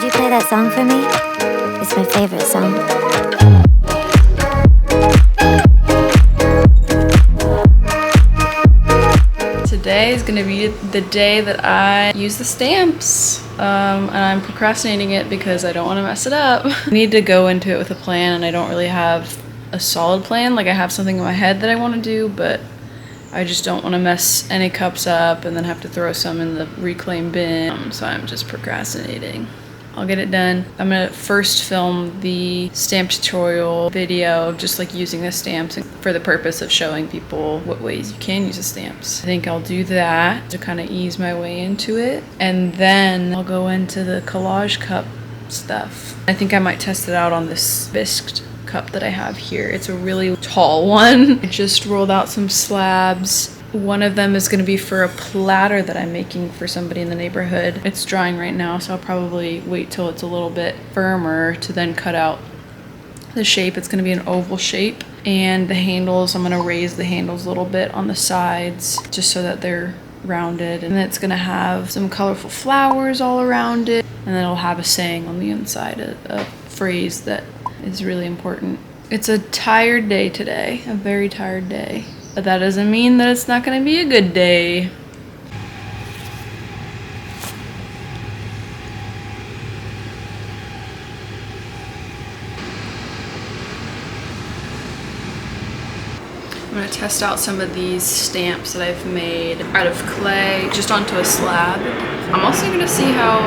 Could you play that song for me? It's my favorite song. Today is gonna be the day that I use the stamps. And I'm procrastinating it because I don't want to mess it up. I need to go into it with a plan, and I don't really have a solid plan. Like, I have something in my head that I want to do, but I just don't want to mess any cups up and then have to throw some in the reclaim bin. So I'm just procrastinating. I'll get it done. I'm gonna first film the stamp tutorial video of just like using the stamps for the purpose of showing people what ways you can use the stamps. I think I'll do that to kind of ease my way into it. And then I'll go into the collage cup stuff. I think I might test it out on this bisque cup that I have here. It's a really tall one. I just rolled out some slabs. One of them is going to be for a platter that I'm making for somebody in the neighborhood. It's drying right now, so I'll probably wait till it's a little bit firmer to then cut out the shape. It's going to be an oval shape, and the handles, I'm going to raise the handles a little bit on the sides just so that they're rounded. And then it's going to have some colorful flowers all around it, and then it'll have a saying on the inside, a phrase that is really important. It's a tired day today, a very tired day. But that doesn't mean that it's not gonna be a good day. I'm gonna test out some of these stamps that I've made out of clay, just onto a slab. I'm also gonna see how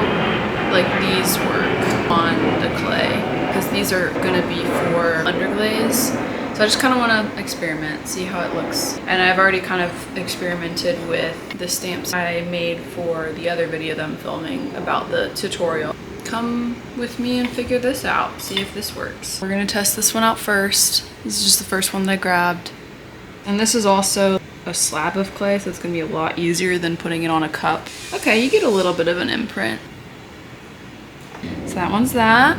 like these work on the clay, because these are gonna be for underglaze. So I just kind of want to experiment, see how it looks. And I've already kind of experimented with the stamps I made for the other video that I'm filming about the tutorial. Come with me and figure this out, see if this works. We're gonna test this one out first. This is just the first one that I grabbed. And this is also a slab of clay, so it's gonna be a lot easier than putting it on a cup. Okay, you get a little bit of an imprint. So that one's that.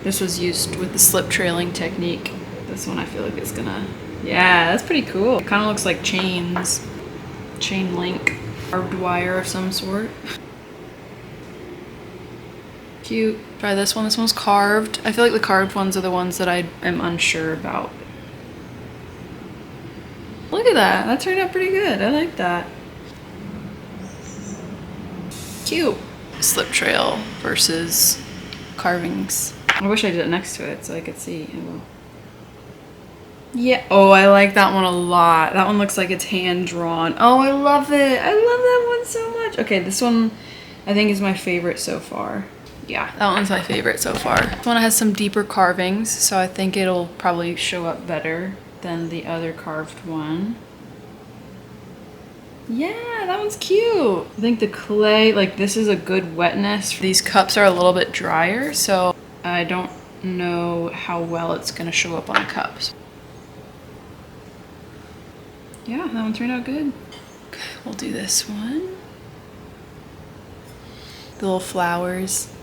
This was used with the slip trailing technique. This one I feel like is gonna, yeah, that's pretty cool. It kind of looks like chains, chain link, barbed wire of some sort. Cute. Try this one. This one's carved. I feel like the carved ones are the ones that I am unsure about. Look at that. That turned out pretty good. I like that. Cute. Slip trail versus carvings. I wish I did it next to it so I could see. Yeah, oh, I like that one a lot. That one looks like it's hand drawn. Oh, I love it. I love that one so much. Okay, this one I think is my favorite so far. Yeah, that one's my favorite so far. This one has some deeper carvings, so I think it'll probably show up better than the other carved one. Yeah, that one's cute. I think the clay, like, this is a good wetness. These cups are a little bit drier, so I don't know how well it's gonna show up on the cups. Yeah, that one turned out good. Okay, we'll do this one. The little flowers.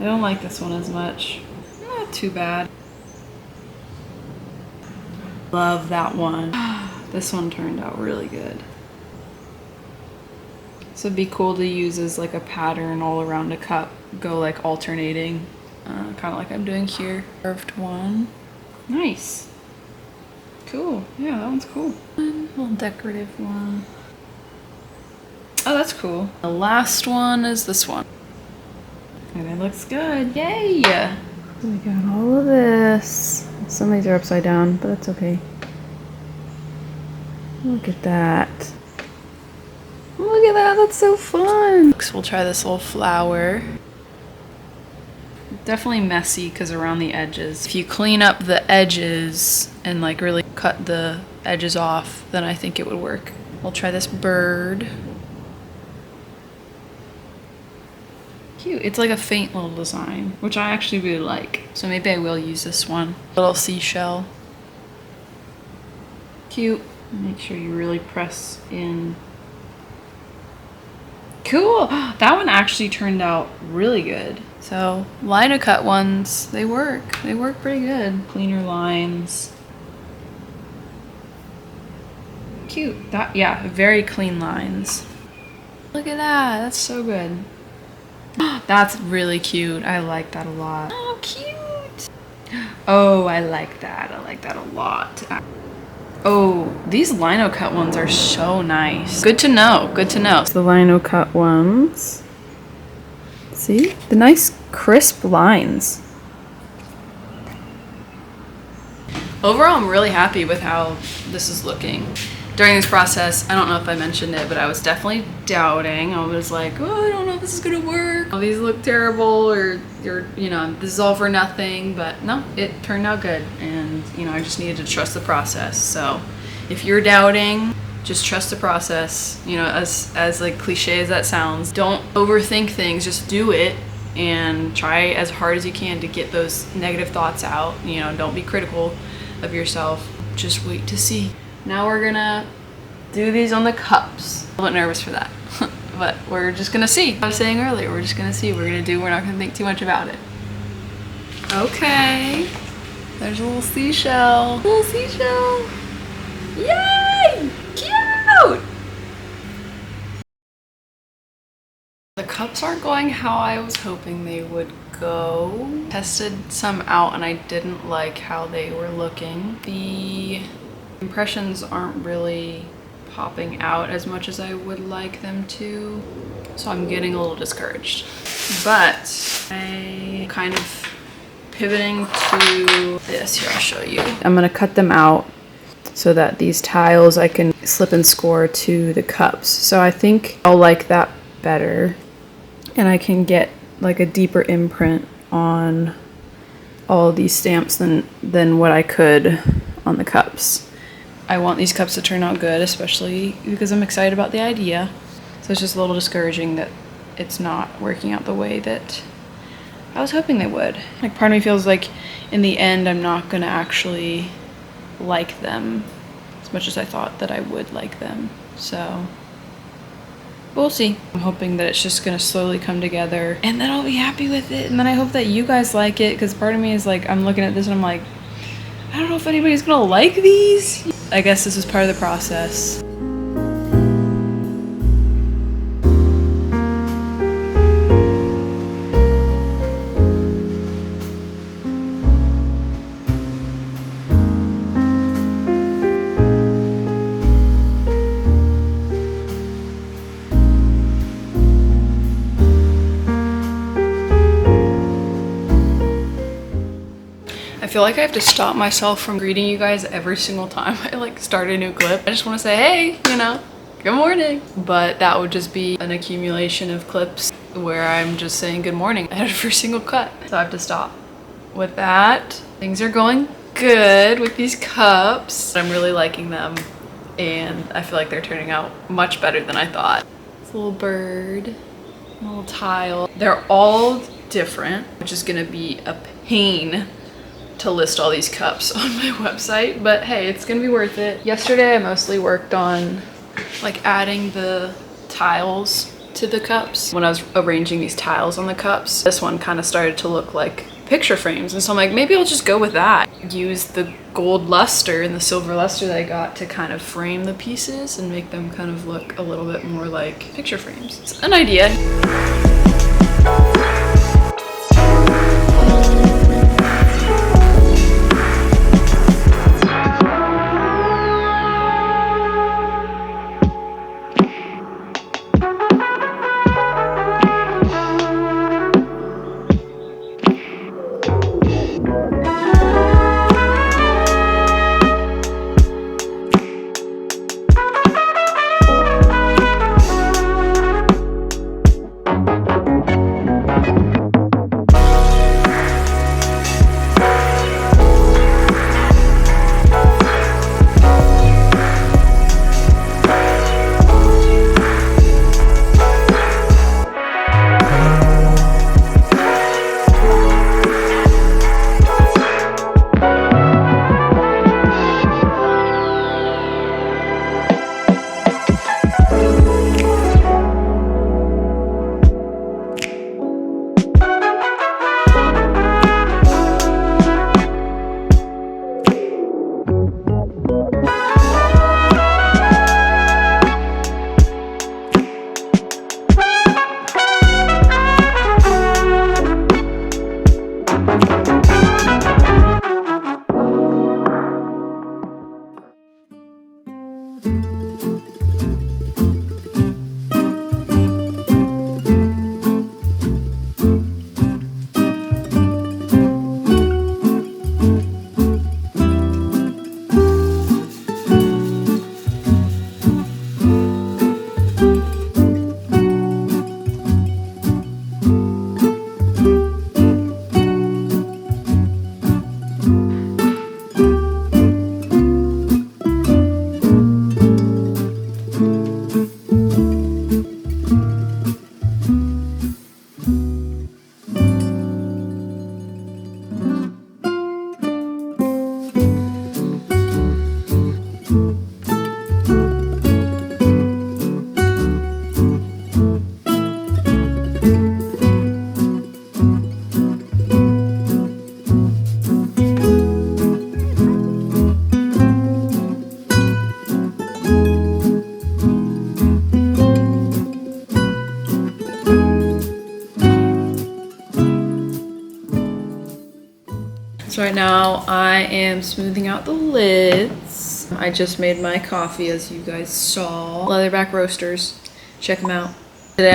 I don't like this one as much. Not too bad. Love that one. This one turned out really good. So it'd be cool to use as like a pattern all around a cup. Go like alternating, kind of like I'm doing here. Curved one. Nice. Cool. Yeah, that one's cool. One little decorative one. Oh, that's cool. The last one is this one. And it looks good. Yay! So we got all of this. Some of these are upside down, but that's okay. Look at that. Look at that. That's so fun. We'll try this little flower. Definitely messy because around the edges. If you clean up the edges and like really cut the edges off, then I think it would work. We'll try this bird. Cute. It's like a faint little design, which I actually really like. So maybe I will use this one. Little seashell. Cute. Make sure you really press in. Cool. That one actually turned out really good. So line cut ones, they work. They work pretty good. Cleaner lines. Cute. That, yeah, very clean lines. Look at that, that's so good. That's really cute. I like that a lot. Oh, cute. Oh, I like that. I like that a lot. Oh, these lino cut ones are so nice. Good to know. Good to know. The lino cut ones. See? The nice crisp lines. Overall, I'm really happy with how this is looking. During this process, I don't know if I mentioned it, but I was definitely doubting. I was like, oh, I don't know if this is gonna work. Oh, these look terrible, or you know, this is all for nothing. But no, it turned out good, and you know, I just needed to trust the process. So, if you're doubting, just trust the process. You know, as like cliche as that sounds, don't overthink things. Just do it and try as hard as you can to get those negative thoughts out. You know, don't be critical of yourself. Just wait to see. Now we're gonna do these on the cups. I'm a little nervous for that, but we're just gonna see. I was saying earlier, we're just gonna see. We're not gonna think too much about it. Okay, there's a little seashell. Little seashell. Yay! Cute! The cups aren't going how I was hoping they would go. Tested some out and I didn't like how they were looking. The impressions aren't really popping out as much as I would like them to, so I'm getting a little discouraged. But I kind of pivoting to this. Here, I'll show you. I'm gonna cut them out so that these tiles I can slip and score to the cups. So I think I'll like that better, and I can get like a deeper imprint on all of these stamps than what I could on the cups. I want these cups to turn out good, especially because I'm excited about the idea. So it's just a little discouraging that it's not working out the way that I was hoping they would. Like, part of me feels like in the end I'm not gonna actually like them as much as I thought that I would like them. So we'll see. I'm hoping that it's just gonna slowly come together and then I'll be happy with it. And then I hope that you guys like it, because part of me is like, I'm looking at this and I'm like, I don't know if anybody's gonna like these. I guess this is part of the process. I feel like I have to stop myself from greeting you guys every single time I like start a new clip. I just want to say, hey, you know, good morning. But that would just be an accumulation of clips where I'm just saying good morning at every single cut. So I have to stop with that. Things are going good with these cups. I'm really liking them and I feel like they're turning out much better than I thought. It's a little bird, a little tile. They're all different, which is gonna be a pain to list all these cups on my website, but hey, it's gonna be worth it. Yesterday I mostly worked on like adding the tiles to the cups. When I was arranging these tiles on the cups, this one kind of started to look like picture frames, and so I'm like, maybe I'll just go with that. Use the gold luster and the silver luster that I got to kind of frame the pieces and make them kind of look a little bit more like picture frames. It's an idea. now I am smoothing out the lids. I just made my coffee, as you guys saw. Leatherback roasters, check them out. Today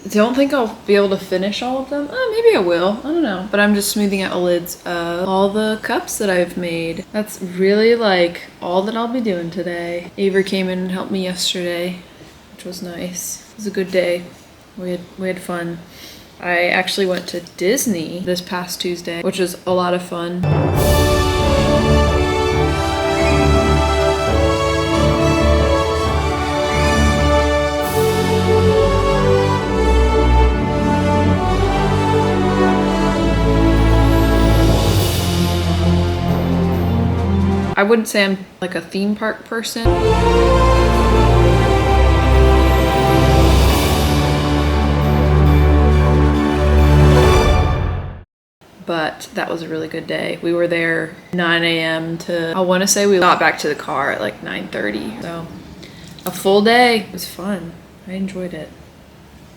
don't think I'll be able to finish all of them. Maybe I will, I don't know. But I'm just smoothing out the lids of all the cups that I've made. That's really like all that I'll be doing today. Avery came in and helped me yesterday, which was nice. It was a good day. We had fun. I actually went to Disney this past Tuesday, which was a lot of fun. I wouldn't say I'm like a theme park person. But that was a really good day. We were there 9 a.m. to, I want to say we got back to the car at like 9:30. So a full day. It was fun. I enjoyed it.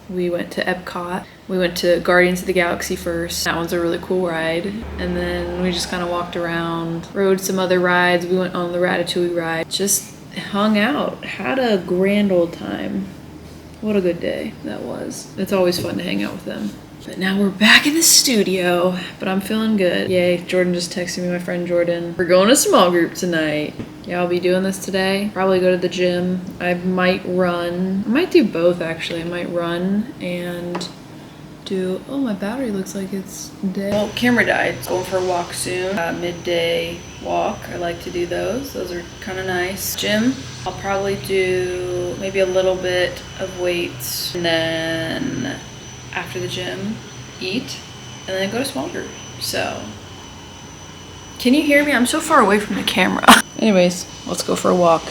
We went to Epcot. We went to Guardians of the Galaxy first. That one's a really cool ride. And then we just kind of walked around, rode some other rides. We went on the Ratatouille ride. Just hung out, had a grand old time. What a good day that was. It's always fun to hang out with them. But now we're back in the studio, but I'm feeling good. Yay, Jordan just texted me, my friend Jordan. We're going to small group tonight. Yeah, I'll be doing this today. Probably go to the gym. I might run. I might do both actually. I might run and do, oh, my battery looks like it's dead. Well, camera died. Going for a walk soon. Midday walk. I like to do those. Those are kind of nice. Gym. I'll probably do maybe a little bit of weights and then after the gym, eat, and then go to small group. So, can you hear me? I'm so far away from the camera. Anyways, let's go for a walk.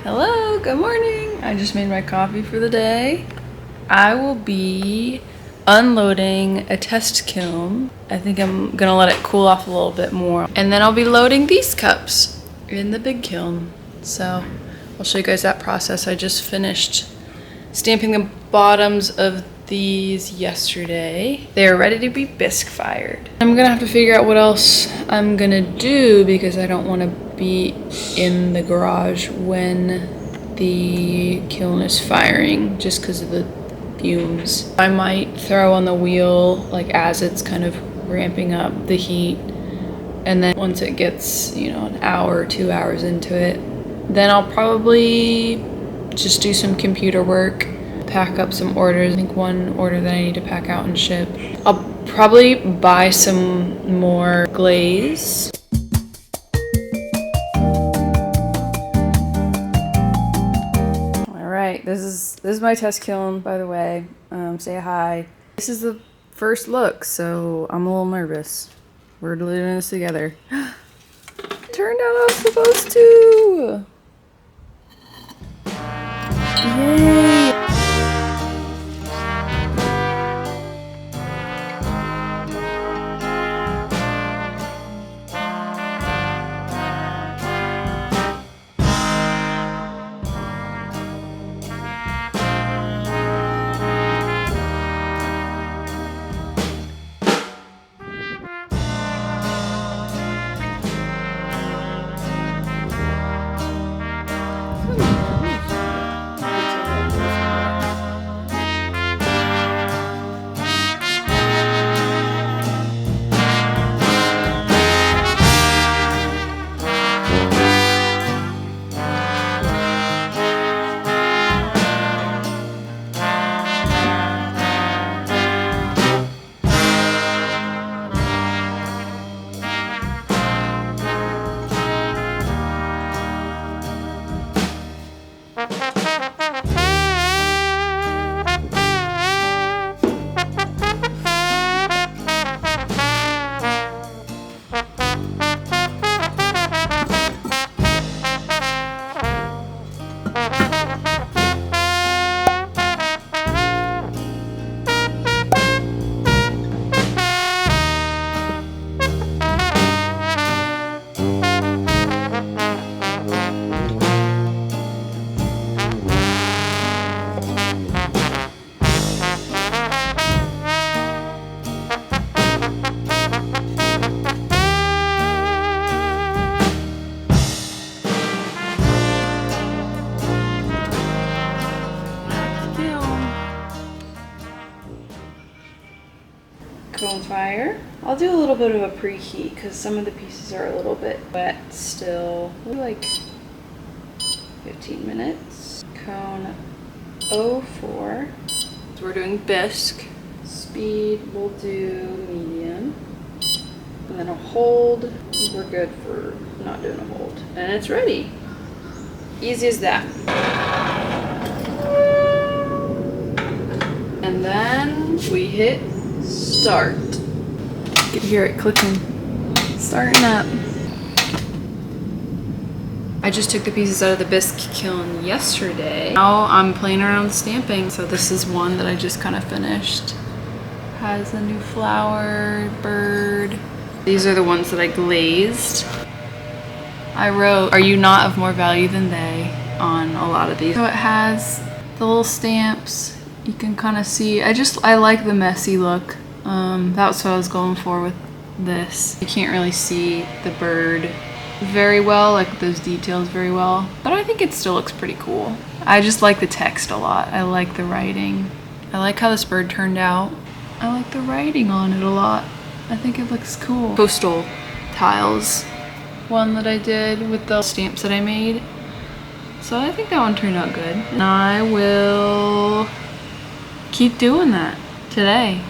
Hello, good morning. I just made my coffee for the day. I will be unloading a test kiln. I think I'm gonna let it cool off a little bit more. And then I'll be loading these cups in the big kiln. So I'll show you guys that process. I just finished stamping the bottoms of these yesterday. They are ready to be bisque fired. I'm gonna have to figure out what else I'm gonna do because I don't want to be in the garage when the kiln is firing just because of the fumes. I might throw on the wheel like as it's kind of ramping up the heat, and then once it gets, you know, an hour or 2 hours into it, then I'll probably just do some computer work, pack up some orders. I think one order that I need to pack out and ship. I'll probably buy some more glaze. Alright, this is my test kiln, by the way. Say hi. This is the first look, so I'm a little nervous. We're doing this together. Turned out I was supposed to! Yay! fire. I'll do a little bit of a preheat because some of the pieces are a little bit wet still. Like 15 minutes. Cone 04. So we're doing bisque. Speed, we'll do medium. And then a hold. We're good for not doing a hold. And it's ready. Easy as that. And then we hit start. You can hear it clicking. Starting up. I just took the pieces out of the bisque kiln yesterday. Now I'm playing around with stamping. So this is one that I just kind of finished. Has a new flower, bird. These are the ones that I glazed. I wrote, "Are you not of more value than they?" on a lot of these. So it has the little stamps. You can kind of see, I like the messy look. That's what I was going for with this. You can't really see the bird very well, like those details very well, but I think it still looks pretty cool. I just like the text a lot. I like the writing. I like how this bird turned out. I like the writing on it a lot. I think it looks cool. Postal tiles, one that I did with the stamps that I made. So I think that one turned out good. And I will keep doing that today.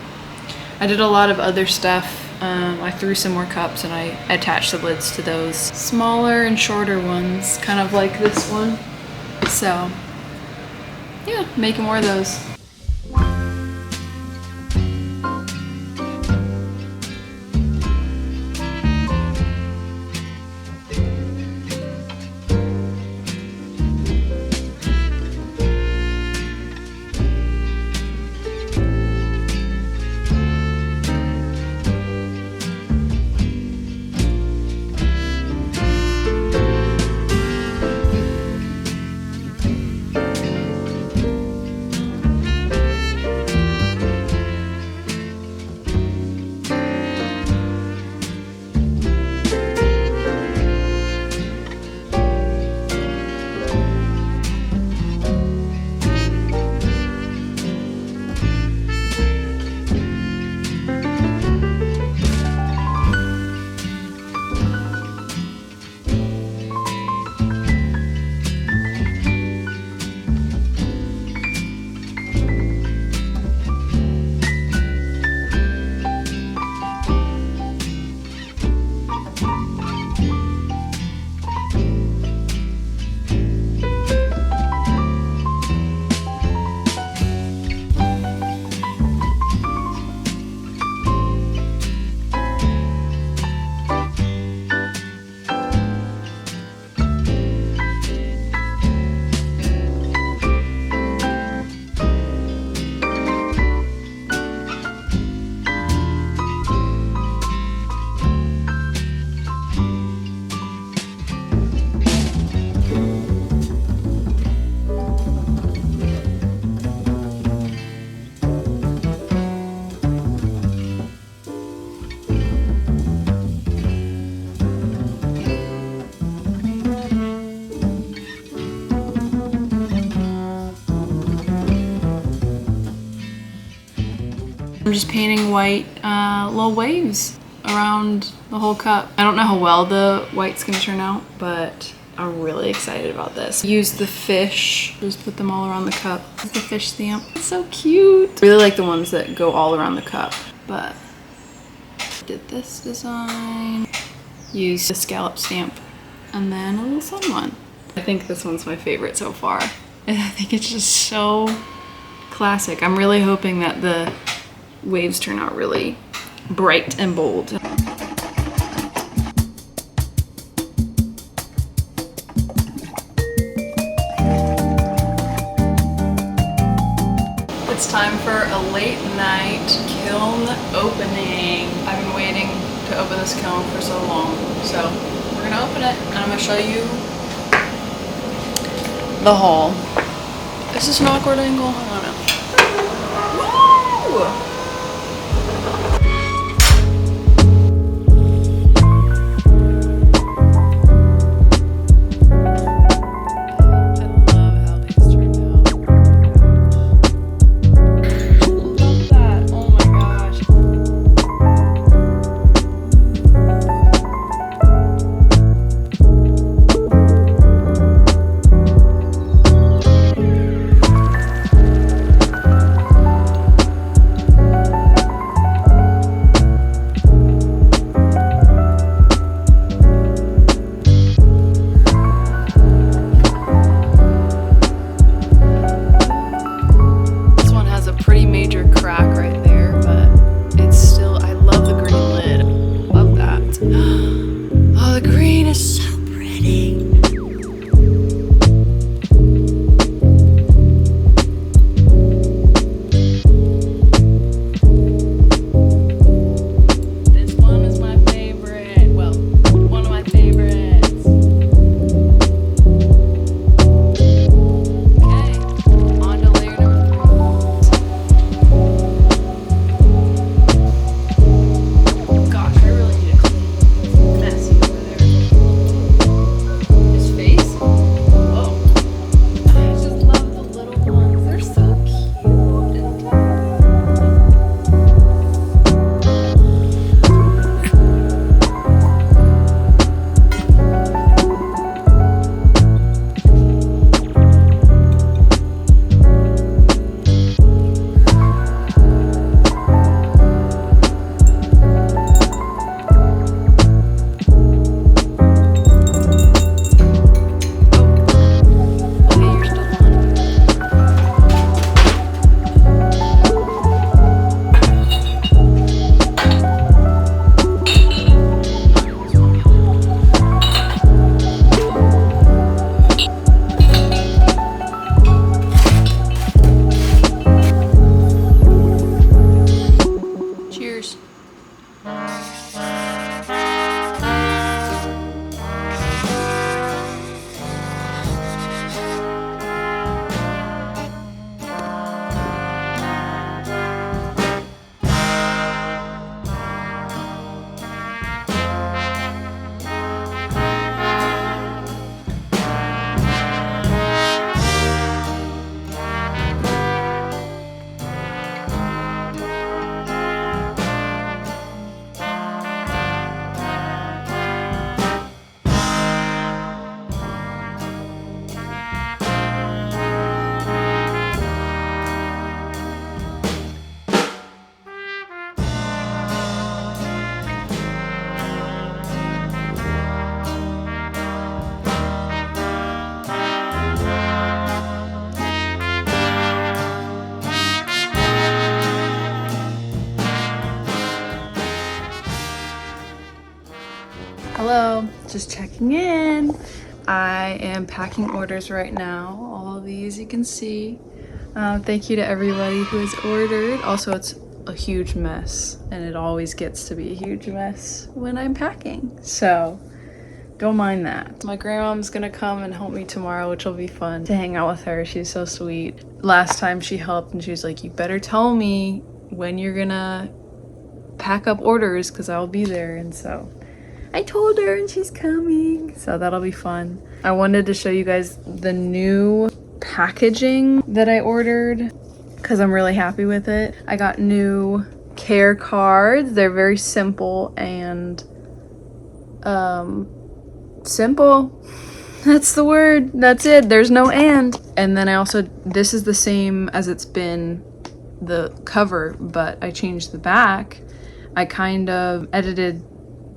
I did a lot of other stuff. I threw some more cups and I attached the lids to those smaller and shorter ones, kind of like this one. So yeah, making more of those. I'm just painting white little waves around the whole cup. I don't know how well the white's gonna turn out, but I'm really excited about this. Use the fish, just put them all around the cup. The fish stamp, it's so cute. I really like the ones that go all around the cup, but did this design. Use the scallop stamp and then a little sun one. I think this one's my favorite so far. And I think it's just so classic. I'm really hoping that the waves turn out really bright and bold. It's time for a late night kiln opening. I've been waiting to open this kiln for so long, so we're gonna open it and I'm gonna show you the haul. Is this an awkward angle? I don't know. Woo! Hello, just checking in. I am packing orders right now. All of these you can see. Thank you to everybody who has ordered. Also, it's a huge mess, and it always gets to be a huge mess when I'm packing. So don't mind that. My grandmom's gonna come and help me tomorrow, which will be fun to hang out with her. She's so sweet. Last time she helped and she was like, you better tell me when you're gonna pack up orders because I'll be there. And so I told her and she's coming. So that'll be fun. I wanted to show you guys the new packaging that I ordered because I'm really happy with it. I got new care cards. They're very simple and simple. That's the word. That's it. There's no and. And then I also, this is the same as it's been the cover, but I changed the back. I kind of edited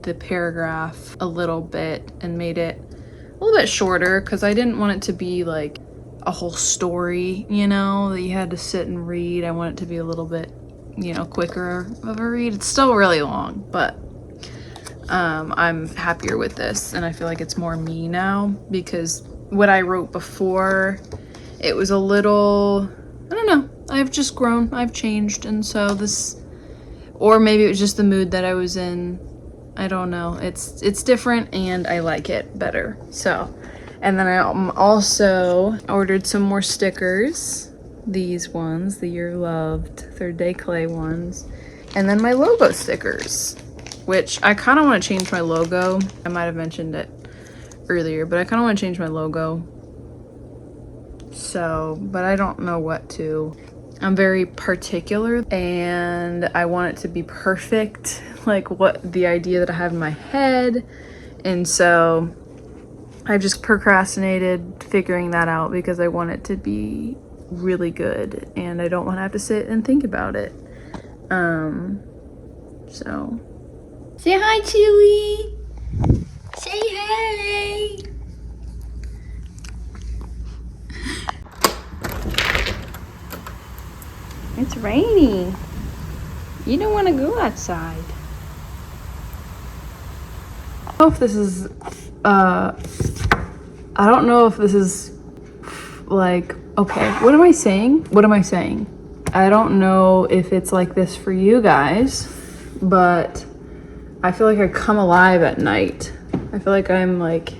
the paragraph a little bit and made it a little bit shorter because I didn't want it to be like a whole story, you know, that you had to sit and read. I want it to be a little bit, you know, quicker of a read. It's still really long, but I'm happier with this and I feel like it's more me now because what I wrote before, it was a little, I don't know, I've just grown, I've changed, and so this, or maybe it was just the mood that I was in. I don't know. It's different and I like it better. So, and then I also ordered some more stickers. These ones, the Year Loved Third Day Clay ones. And then my logo stickers, which I kind of want to change my logo. I might have mentioned it earlier, but I kind of want to change my logo. So, but I don't know what to. I'm very particular and I want it to be perfect, like what the idea that I have in my head. And so I've just procrastinated figuring that out because I want it to be really good and I don't want to have to sit and think about it. So say hi, Chewy. Say hey. It's rainy. You don't want to go outside. I don't know if this is, I don't know if this is like, okay, what am I saying? What am I saying? I don't know if it's like this for you guys, but I feel like I come alive at night. I feel like I'm like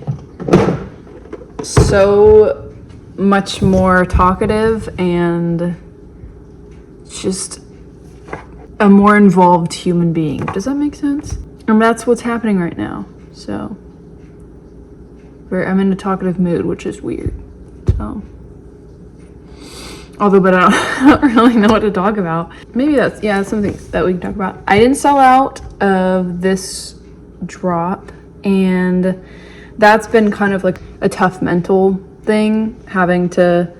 so much more talkative and just a more involved human being. Does that make sense? And that's what's happening right now. So I'm in a talkative mood, which is weird. So although, but I don't really know what to talk about. Maybe that's something that we can talk about. I didn't sell out of this drop, and that's been kind of like a tough mental thing, having to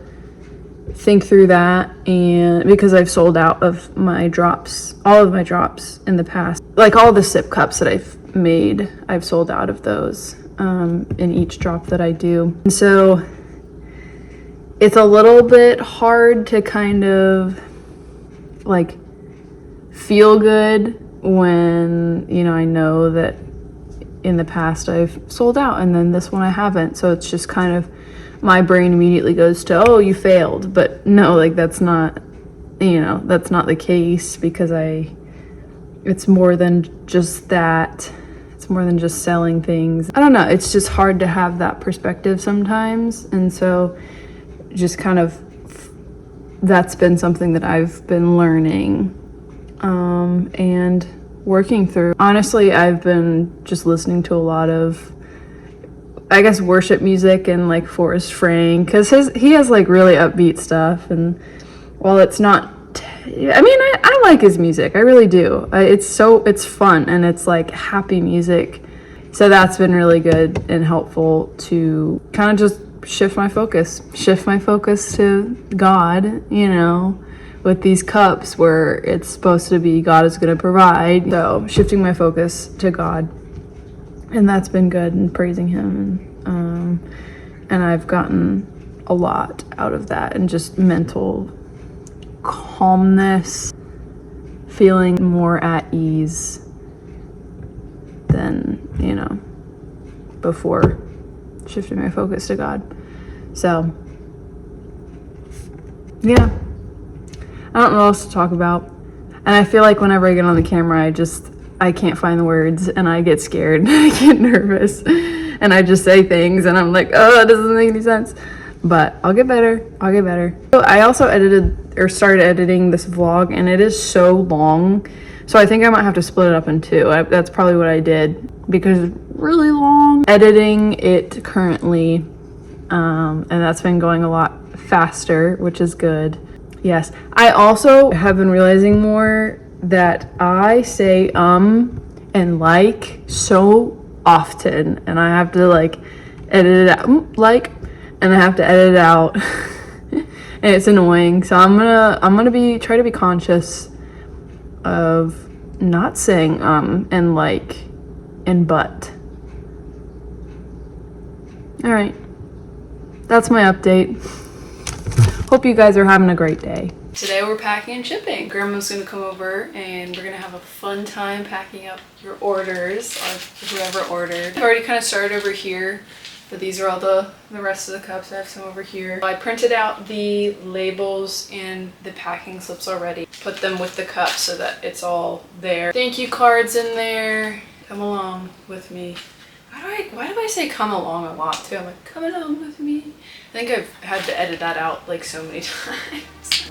think through that, and because I've sold out of my drops, all of my drops in the past, like all the sip cups that I've made, I've sold out of those in each drop that I do. And so it's a little bit hard to kind of like feel good when, you know, I know that in the past I've sold out and then this one I haven't. So it's just kind of, my brain immediately goes to, oh, you failed. But no, like that's not, you know, that's not the case because it's more than just that. It's more than just selling things. I don't know. It's just hard to have that perspective sometimes. And so just kind of, that's been something that I've been learning and working through. Honestly, I've been just listening to a lot of, I guess, worship music and like Forrest Frank, because he has like really upbeat stuff, and while it's not, I like his music, I really do. It's fun and it's like happy music, so that's been really good and helpful to kind of just shift my focus to God, you know, with these cups where it's supposed to be God is going to provide. So shifting my focus to God, and that's been good, and praising him, and I've gotten a lot out of that, and just mental calmness, feeling more at ease than, you know, before shifting my focus to God. So, yeah. I don't know what else to talk about. And I feel like whenever I get on the camera, I can't find the words and I get scared. I get nervous and I just say things and I'm like, oh, it doesn't make any sense. But I'll get better. I'll get better. So I also started editing this vlog, and it is so long. So I think I might have to split it up in two. That's probably what I did because it's really long. Editing it currently, and that's been going a lot faster, which is good. Yes. I also have been realizing more that I say and like so often, and I have to like edit it out, like, and I have to edit it out. And it's annoying. So I'm gonna try to be conscious of not saying and like and but. All right. That's my update. Hope you guys are having a great day. Today we're packing and shipping. Grandma's gonna come over and we're gonna have a fun time packing up your orders of whoever ordered. I've already kind of started over here, but these are all the rest of the cups. I have some over here. I printed out the labels and the packing slips already. Put them with the cups so that it's all there. Thank you cards in there. Come along with me. Why do I say come along a lot too? I'm like, come along with me. I think I've had to edit that out like so many times.